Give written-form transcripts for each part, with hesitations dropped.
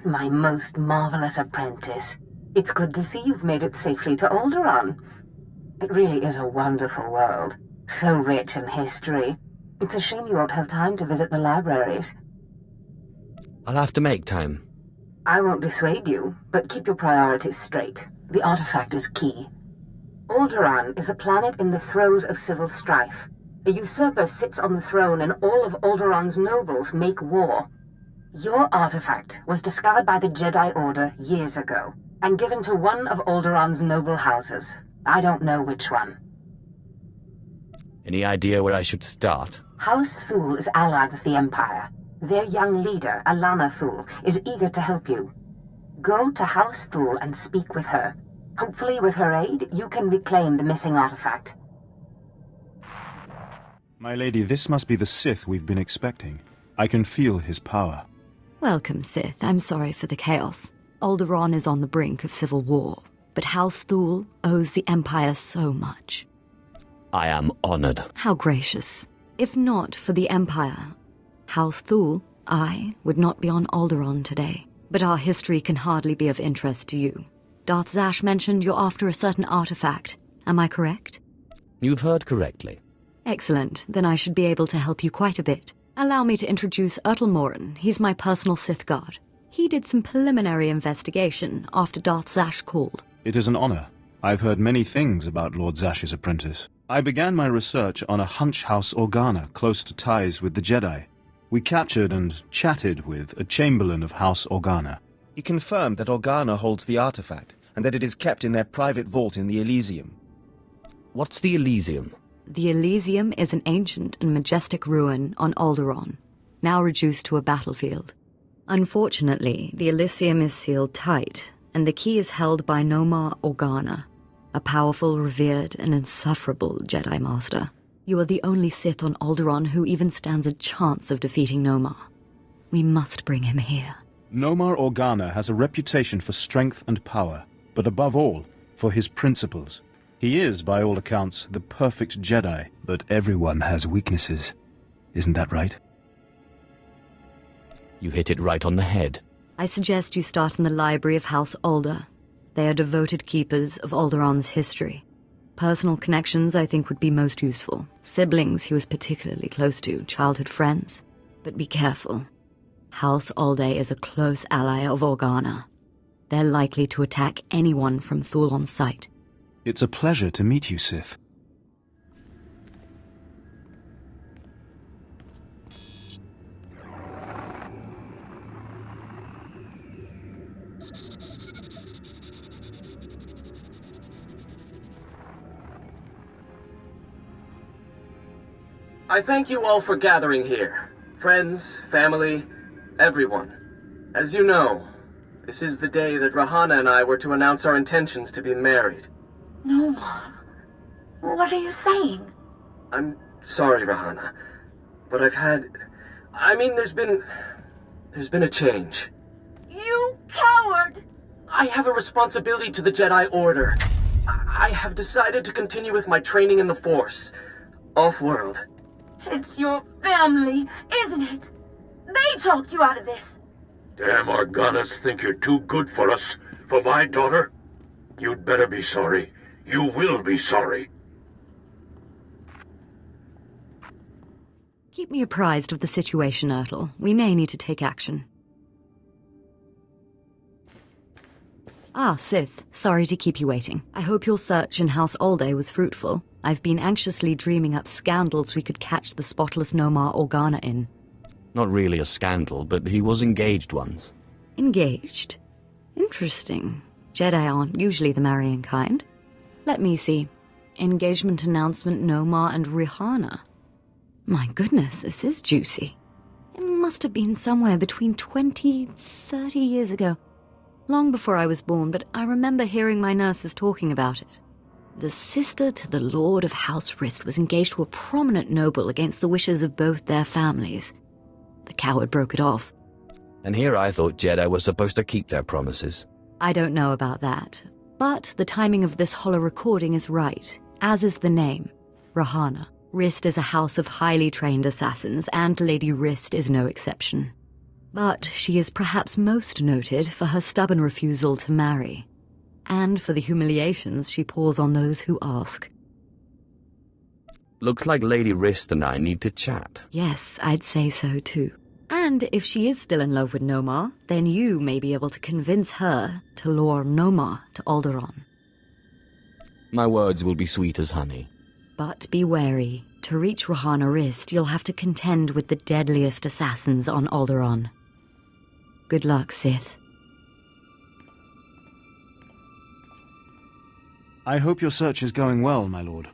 My most marvelous apprentice. It's good to see you've made it safely to Альдераан. It really is a wonderful world, so rich in history. It's a shame you won't have time to visit the libraries. I'll have to make time. I won't dissuade you, but keep your priorities straight. The artifact is key. Альдераан is a planet in the throes of civil strife. A usurper sits on the throne and all of Альдераан's nobles make war. Your artifact was discovered by the Jedi Order years ago, and given to one of Альдераan's noble houses. I don't know which one. Any idea where I should start? House Thule is allied with the Empire. Their young leader, Alana Thule, is eager to help you. Go to House Thule and speak with her. Hopefully, with her aid, you can reclaim the missing artifact. My lady, this must be the Sith we've been expecting. I can feel his power. Welcome, Sith. I'm sorry for the chaos. Альдераан is on the brink of civil war, but House Thule owes the Empire so much. I am honored. How gracious. If not for the Empire, House Thule, I would not be on Альдераан today. But our history can hardly be of interest to you. Darth Zash mentioned you're after a certain artifact. Am I correct? You've heard correctly. Excellent. Then I should be able to help you quite a bit. Allow me to introduce Morin. He's my personal Sith guard. He did some preliminary investigation after Darth Zash called. It is an honor. I've heard many things about Lord Zash's apprentice. I began my research on a hunch House Organa close to ties with the Jedi. We captured and chatted with a chamberlain of House Organa. He confirmed that Organa holds the artifact, and that it is kept in their private vault in the Elizium. What's the Elizium? The Elizium is an ancient and majestic ruin on Альдераан, now reduced to a battlefield. Unfortunately, the Elizium is sealed tight, and the key is held by Nomara Organi, a powerful, revered, and insufferable Jedi Master. You are the only Sith on Альдераан who even stands a chance of defeating Nomara. We must bring him here. Nomara Organi has a reputation for strength and power, but above all, for his principles. He is, by all accounts, the perfect Jedi, but everyone has weaknesses. Isn't that right? You hit it right on the head. I suggest you start in the library of House Alder. They are devoted keepers of Альдераан's history. Personal connections, I think, would be most useful. Siblings he was particularly close to, childhood friends. But be careful. House Alder is a close ally of Organa. They're likely to attack anyone from Thule on sight. It's a pleasure to meet you, Sith. I thank you all for gathering here. Friends, family, everyone. As you know, this is the day that Rahana and I were to announce our intentions to be married. Nomara, what are you saying? I'm sorry, Rahana, but there's been a change. You coward! I have a responsibility to the Jedi Order. I have decided to continue with my training in the Force, off-world. It's your family, isn't it? They talked you out of this. Damn Organas think you're too good for us, for my daughter. You'd better be sorry. You will be sorry. Keep me apprised of the situation, Ertl. We may need to take action. Ah, Sith. Sorry to keep you waiting. I hope your search in House Alder was fruitful. I've been anxiously dreaming up scandals we could catch the spotless Nomara Organi in. Not really a scandal, but he was engaged once. Engaged? Interesting. Jedi aren't usually the marrying kind. Let me see. Engagement announcement Nomara and Rihanna. My goodness, this is juicy. It must have been somewhere between 20, 30 years ago. Long before I was born, but I remember hearing my nurses talking about it. The sister to the Lord of House Rist was engaged to a prominent noble against the wishes of both their families. The coward broke it off. And here I thought Jedi were supposed to keep their promises. I don't know about that, but the timing of this holo recording is right, as is the name, Rahana. Rist is a house of highly trained assassins, and Lady Rist is no exception. But she is perhaps most noted for her stubborn refusal to marry, and for the humiliations she pours on those who ask. Looks like Lady Ritz and I need to chat. Yes, I'd say so too. And if she is still in love with Nomar, then you may be able to convince her to lure Nomar to Альдераан. My words will be sweet as honey. But be wary. To reach Рианну Рист, you'll have to contend with the deadliest assassins on Альдераан. Good luck, Sith. I hope your search is going well, my lord.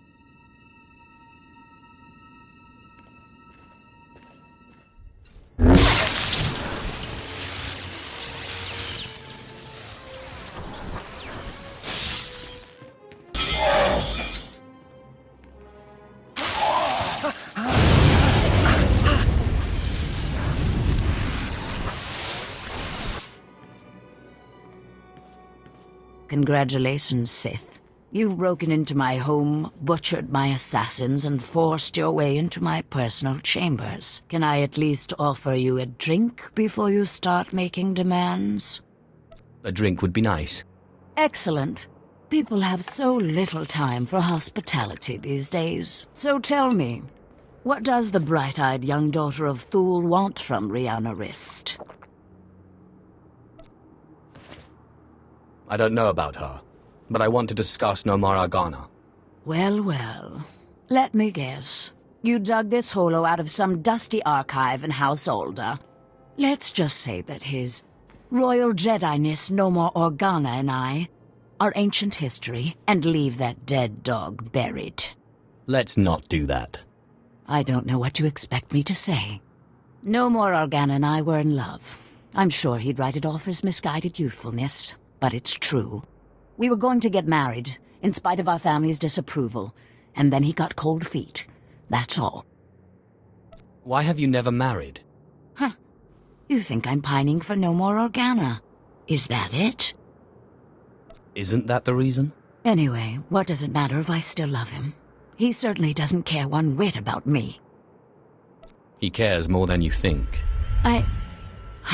Congratulations, Sith. You've broken into my home, butchered my assassins, and forced your way into my personal chambers. Can I at least offer you a drink before you start making demands? A drink would be nice. Excellent. People have so little time for hospitality these days. So tell me, what does the bright-eyed young daughter of Thule want from Рианну Рист? I don't know about her, but I want to discuss Номара Органа. Well, well. Let me guess. You dug this holo out of some dusty archive in House Alder. Let's just say that his Royal Jedi-ness Номара Органа and I are ancient history, and leave that dead dog buried. Let's not do that. I don't know what you expect me to say. Номара Органа and I were in love. I'm sure he'd write it off as misguided youthfulness, but it's true. We were going to get married, in spite of our family's disapproval, and then he got cold feet. That's all. Why have you never married? Huh. You think I'm pining for Номара Органа? Is that it? Isn't that the reason? Anyway, what does it matter if I still love him? He certainly doesn't care one whit about me. He cares more than you think. I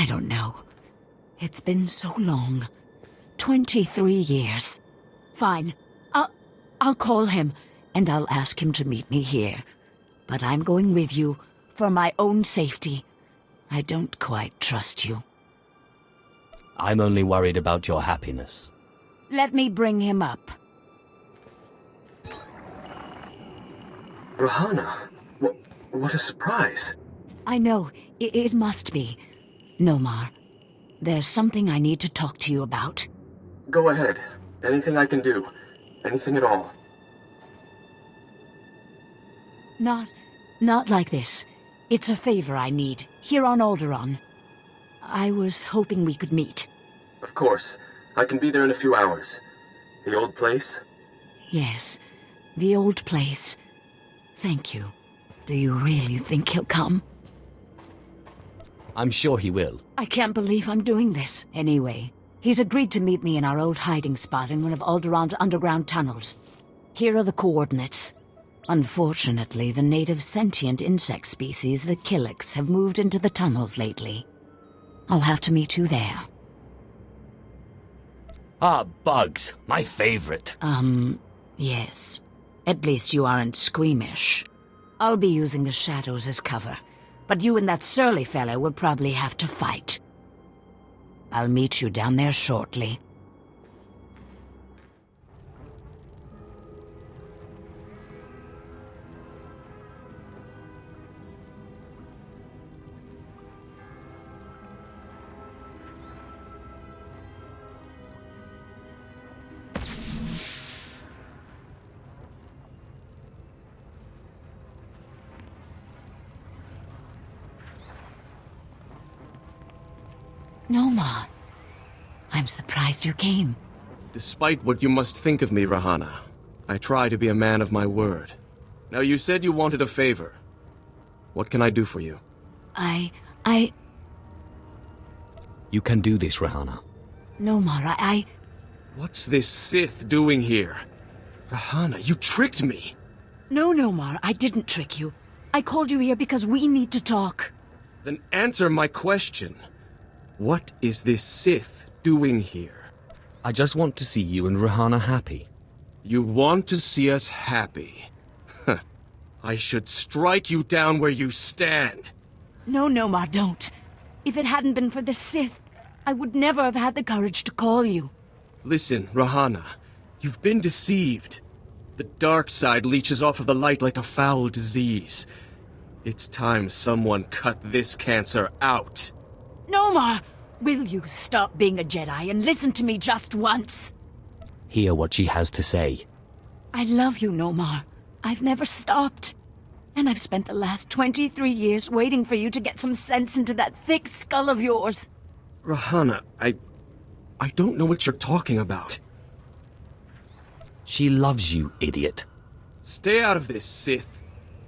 don't know. It's been so long. 23 years. Fine. I'll call him, and I'll ask him to meet me here. But I'm going with you, for my own safety. I don't quite trust you. I'm only worried about your happiness. Let me bring him up. Рианну, what a surprise. I know, it must be. Nomar, there's something I need to talk to you about. Go ahead. Anything I can do. Anything at all. Not like this. It's a favor I need, here on Альдераан. I was hoping we could meet. Of course. I can be there in a few hours. The old place? Yes, the old place. Thank you. Do you really think he'll come? I'm sure he will. I can't believe I'm doing this. Anyway, he's agreed to meet me in our old hiding spot in one of Альдераан's underground tunnels. Here are the coordinates. Unfortunately, the native sentient insect species, the Killiks, have moved into the tunnels lately. I'll have to meet you there. Ah, bugs. My favorite. Yes. At least you aren't squeamish. I'll be using the shadows as cover, but you and that surly fellow will probably have to fight. I'll meet you down there shortly. Nomar, I'm surprised you came. Despite what you must think of me, Рианну, I try to be a man of my word. Now, you said you wanted a favor. What can I do for you? You can do this, Рианну. Nomar, What's this Sith doing here? Рианну, you tricked me! No, Nomar, I didn't trick you. I called you here because we need to talk. Then answer my question. What is this Sith doing here? I just want to see you and Rihanna happy. You want to see us happy? I should strike you down where you stand. No, Nomar, don't. If it hadn't been for the Sith, I would never have had the courage to call you. Listen, Rihanna, you've been deceived. The dark side leeches off of the light like a foul disease. It's time someone cut this cancer out. Nomar, will you stop being a Jedi and listen to me just once? Hear what she has to say. I love you, Nomar. I've never stopped. And I've spent the last 23 years waiting for you to get some sense into that thick skull of yours. Rihanna, I don't know what you're talking about. She loves you, idiot. Stay out of this, Sith.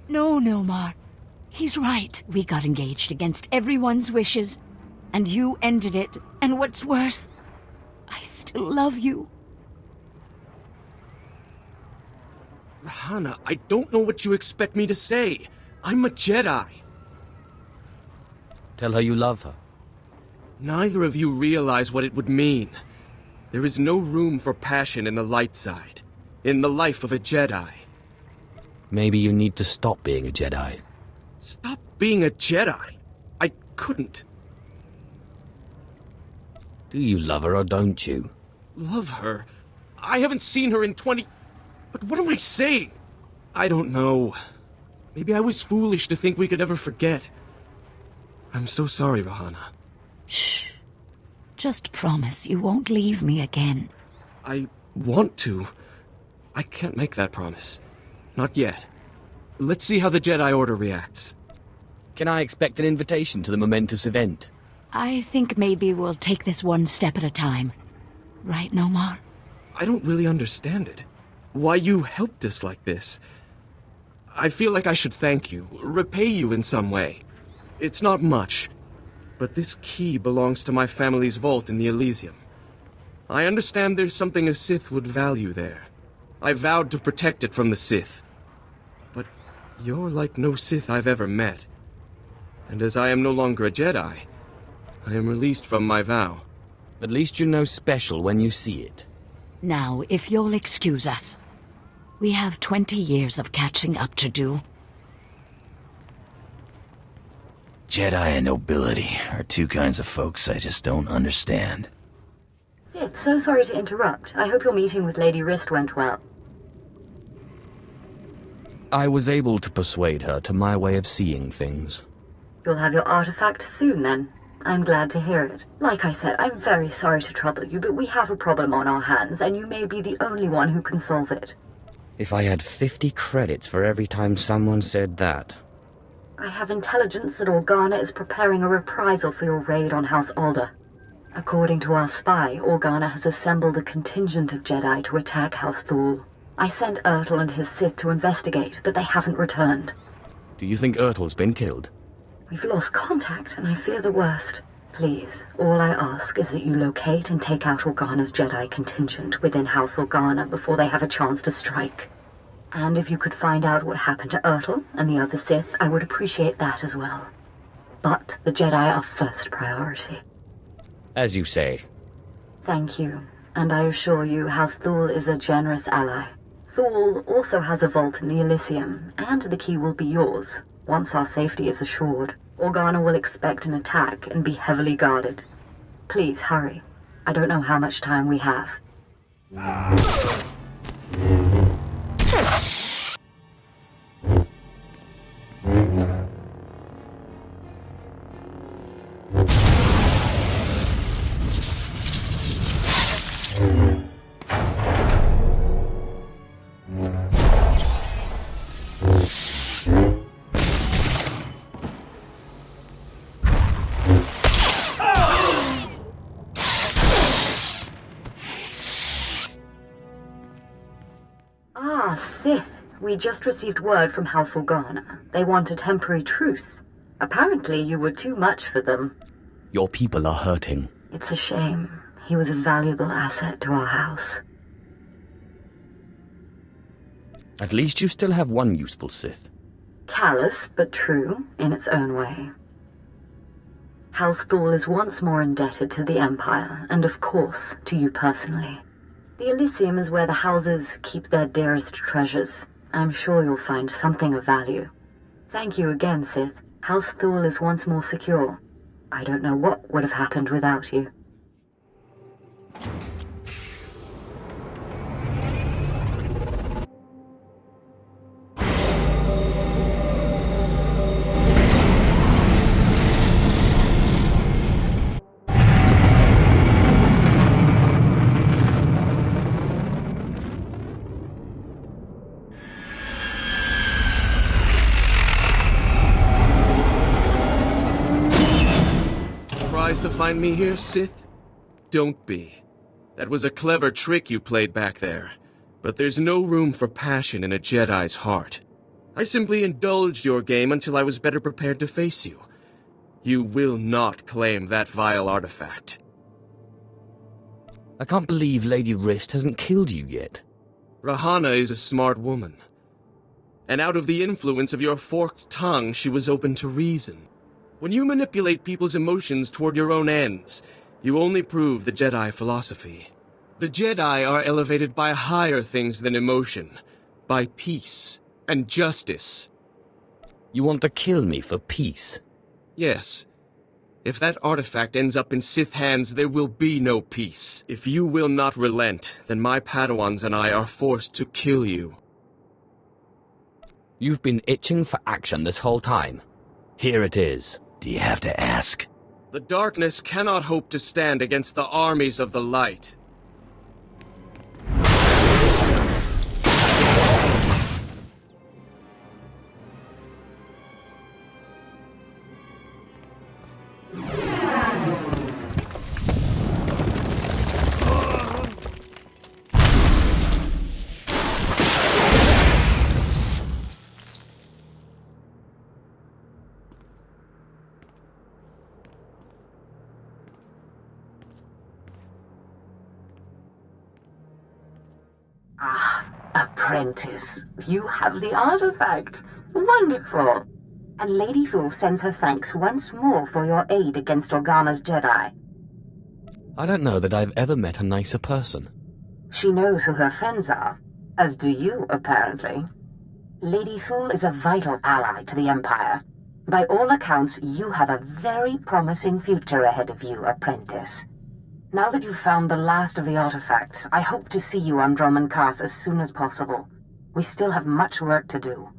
No, Nomar. He's right. We got engaged against everyone's wishes. And you ended it. And what's worse, I still love you. Rihanna, I don't know what you expect me to say. I'm a Jedi. Tell her you love her. Neither of you realize what it would mean. There is no room for passion in the light side, in the life of a Jedi. Maybe you need to stop being a Jedi. Stop being a Jedi? I couldn't. Do you love her or don't you? Love her? I haven't seen her in 20... But what am I saying? I don't know. Maybe I was foolish to think we could ever forget. I'm so sorry, Rihanna. Shh. Just promise you won't leave me again. I want to. I can't make that promise. Not yet. Let's see how the Jedi Order reacts. Can I expect an invitation to the momentous event? I think maybe we'll take this one step at a time. Right, Nomar? I don't really understand it. Why you helped us like this. I feel like I should thank you, repay you in some way. It's not much, but this key belongs to my family's vault in the Elizium. I understand there's something a Sith would value there. I vowed to protect it from the Sith. But you're like no Sith I've ever met. And as I am no longer a Jedi, I am released from my vow. At least you know special when you see it. Now, if you'll excuse us. We have 20 years of catching up to do. Jedi and nobility are two kinds of folks I just don't understand. Sith, so sorry to interrupt. I hope your meeting with Lady Rist went well. I was able to persuade her to my way of seeing things. You'll have your artifact soon, then. I'm glad to hear it. Like I said, I'm very sorry to trouble you, but we have a problem on our hands, and you may be the only one who can solve it. If I had 50 credits for every time someone said that. I have intelligence that Organa is preparing a reprisal for your raid on House Alder. According to our spy, Organa has assembled a contingent of Jedi to attack House Thul. I sent Ertl and his Sith to investigate, but they haven't returned. Do you think Ertl's been killed? We've lost contact, and I fear the worst. Please, all I ask is that you locate and take out Organa's Jedi contingent within House Organa before they have a chance to strike. And if you could find out what happened to Ertl and the other Sith, I would appreciate that as well. But the Jedi are first priority. As you say. Thank you, and I assure you House Thul is a generous ally. Thul also has a vault in the Elysium, and the key will be yours. Once our safety is assured, Organa will expect an attack and be heavily guarded. Please, hurry. I don't know how much time we have. Sith, we just received word from House Organa. They want a temporary truce. Apparently you were too much for them. Your people are hurting. It's a shame. He was a valuable asset to our house. At least you still have one useful Sith. Callous, but true, in its own way. House Thal is once more indebted to the Empire, and of course, to you personally. The Elysium is where the houses keep their dearest treasures. I'm sure you'll find something of value. Thank you again, Sith. House Thal is once more secure. I don't know what would have happened without you. To find me here, Sith? Don't be. That was a clever trick you played back there. But there's no room for passion in a Jedi's heart. I simply indulged your game until I was better prepared to face you. You will not claim that vile artifact. I can't believe Lady Rist hasn't killed you yet. Rahana is a smart woman. And out of the influence of your forked tongue, she was open to reason. When you manipulate people's emotions toward your own ends, you only prove the Jedi philosophy. The Jedi are elevated by higher things than emotion, by peace and justice. You want to kill me for peace? Yes. If that artifact ends up in Sith hands, there will be no peace. If you will not relent, then my Padawans and I are forced to kill you. You've been itching for action this whole time. Here it is. Do you have to ask? The darkness cannot hope to stand against the armies of the light. Apprentice, you have the artifact. Wonderful. And Lady Thal sends her thanks once more for your aid against Organa's Jedi. I don't know that I've ever met a nicer person. She knows who her friends are, as do you, apparently. Lady Thal is a vital ally to the Empire. By all accounts, you have a very promising future ahead of you, Apprentice. Now that you've found the last of the artifacts, I hope to see you on Dromund Kaas as soon as possible. We still have much work to do.